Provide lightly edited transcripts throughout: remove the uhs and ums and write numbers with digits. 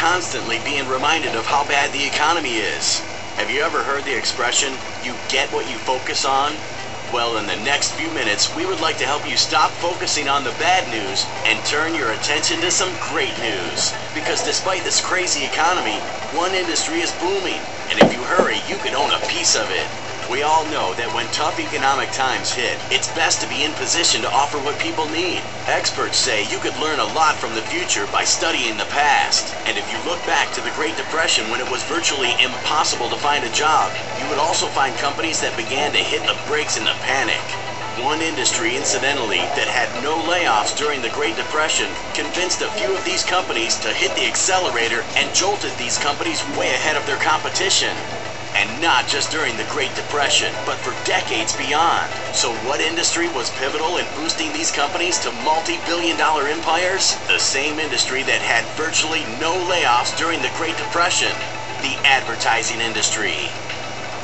constantly being reminded of how bad the economy is. Have you ever heard the expression, you get what you focus on? Well, in the next few minutes, we would like to help you stop focusing on the bad news and turn your attention to some great news. Because despite this crazy economy, one industry is booming, and if you hurry, you can own a piece of it. We all know that when tough economic times hit, it's best to be in position to offer what people need. Experts say you could learn a lot from the future by studying the past. And if you look back to the Great Depression when it was virtually impossible to find a job, you would also find companies that began to hit the brakes in the panic. One industry, incidentally, that had no layoffs during the Great Depression convinced a few of these companies to hit the accelerator and jolted these companies way ahead of their competition. And not just during the Great Depression, but for decades beyond. So what industry was pivotal in boosting these companies to multi-billion-dollar empires? The same industry that had virtually no layoffs during the Great Depression, the advertising industry.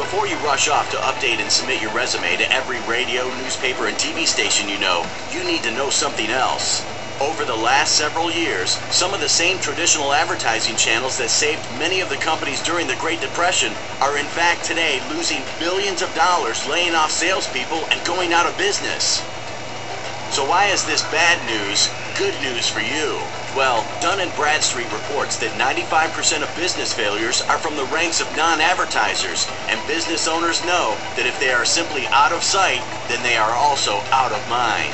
Before you rush off to update and submit your resume to every radio, newspaper, and TV station you need to know something else. Over the last several years, some of the same traditional advertising channels that saved many of the companies during the Great Depression are in fact today losing billions of dollars, laying off salespeople and going out of business. So why is this bad news good news for you? Well, Dun & Bradstreet reports that 95% of business failures are from the ranks of non-advertisers, and business owners know that if they are simply out of sight, then they are also out of mind.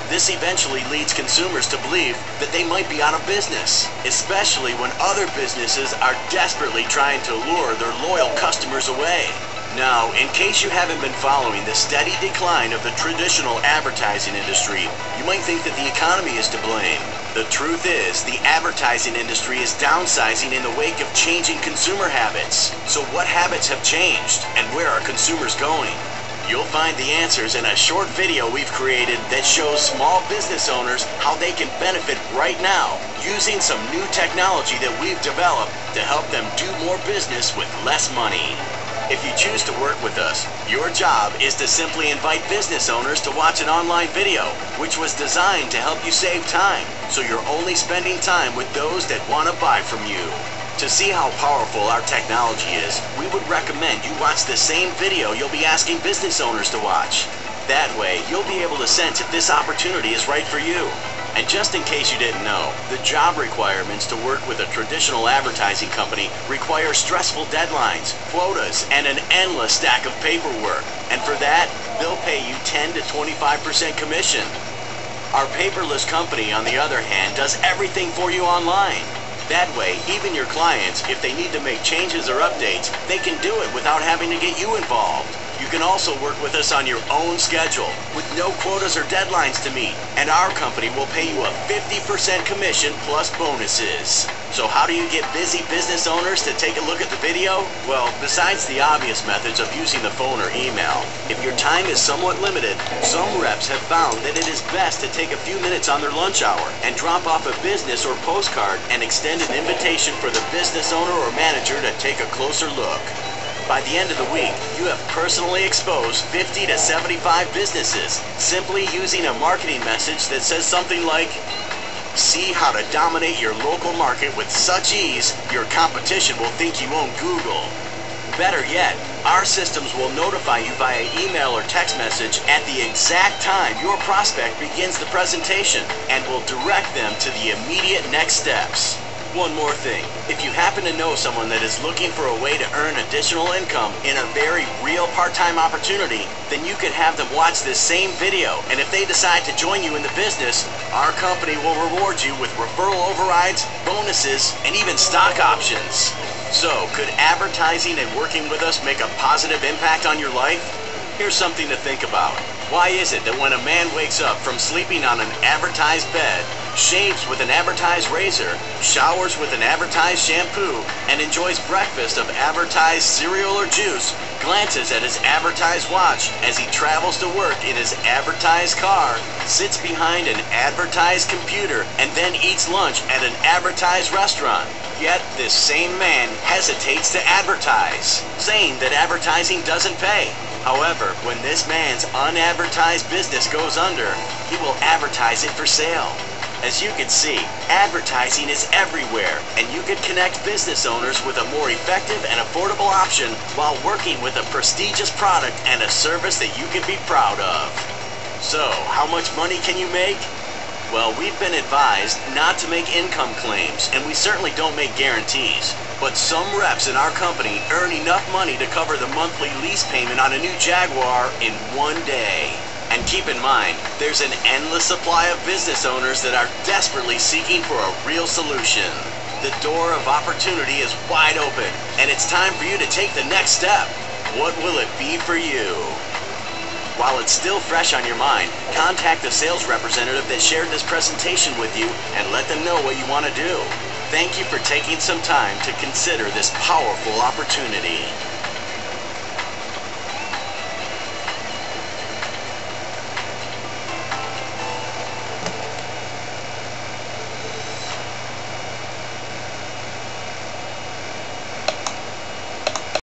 This eventually leads consumers to believe that they might be out of business, especially when other businesses are desperately trying to lure their loyal customers away. Now, in case you haven't been following the steady decline of the traditional advertising industry, you might think that the economy is to blame. The truth is, the advertising industry is downsizing in the wake of changing consumer habits. So what habits have changed, and where are consumers going? You'll find the answers in a short video we've created that shows small business owners how they can benefit right now using some new technology that we've developed to help them do more business with less money. If you choose to work with us, your job is to simply invite business owners to watch an online video, which was designed to help you save time, so you're only spending time with those that want to buy from you. To see how powerful our technology is, we would recommend you watch the same video you'll be asking business owners to watch. That way, you'll be able to sense if this opportunity is right for you. And just in case you didn't know, the job requirements to work with a traditional advertising company require stressful deadlines, quotas, and an endless stack of paperwork. And for that, they'll pay you 10 to 25% commission. Our paperless company, on the other hand, does everything for you online. That way, even your clients, if they need to make changes or updates, they can do it without having to get you involved. You can also work with us on your own schedule, with no quotas or deadlines to meet, and our company will pay you a 50% commission plus bonuses. So how do you get busy business owners to take a look at the video? Well, besides the obvious methods of using the phone or email, if your time is somewhat limited, some reps have found that it is best to take a few minutes on their lunch hour and drop off a business or postcard and extend an invitation for the business owner or manager to take a closer look. By the end of the week, you have personally exposed 50 to 75 businesses simply using a marketing message that says something like, "See how to dominate your local market with such ease, your competition will think you own Google." Better yet, our systems will notify you via email or text message at the exact time your prospect begins the presentation and will direct them to the immediate next steps. One more thing, if you happen to know someone that is looking for a way to earn additional income in a very real part-time opportunity, then you can have them watch this same video, and if they decide to join you in the business, our company will reward you with referral overrides, bonuses, and even stock options. So, could advertising and working with us make a positive impact on your life? Here's something to think about. Why is it that when a man wakes up from sleeping on an advertised bed, shaves with an advertised razor, showers with an advertised shampoo, and enjoys breakfast of advertised cereal or juice, glances at his advertised watch as he travels to work in his advertised car, sits behind an advertised computer, and then eats lunch at an advertised restaurant? Yet this same man hesitates to advertise, saying that advertising doesn't pay. However, when this man's unadvertised business goes under, he will advertise it for sale. As you can see, advertising is everywhere, and you can connect business owners with a more effective and affordable option while working with a prestigious product and a service that you can be proud of. So, how much money can you make? Well, we've been advised not to make income claims, and we certainly don't make guarantees. But some reps in our company earn enough money to cover the monthly lease payment on a new Jaguar in one day. And keep in mind, there's an endless supply of business owners that are desperately seeking for a real solution. The door of opportunity is wide open, and it's time for you to take the next step. What will it be for you? While it's still fresh on your mind, contact the sales representative that shared this presentation with you and let them know what you want to do. Thank you for taking some time to consider this powerful opportunity.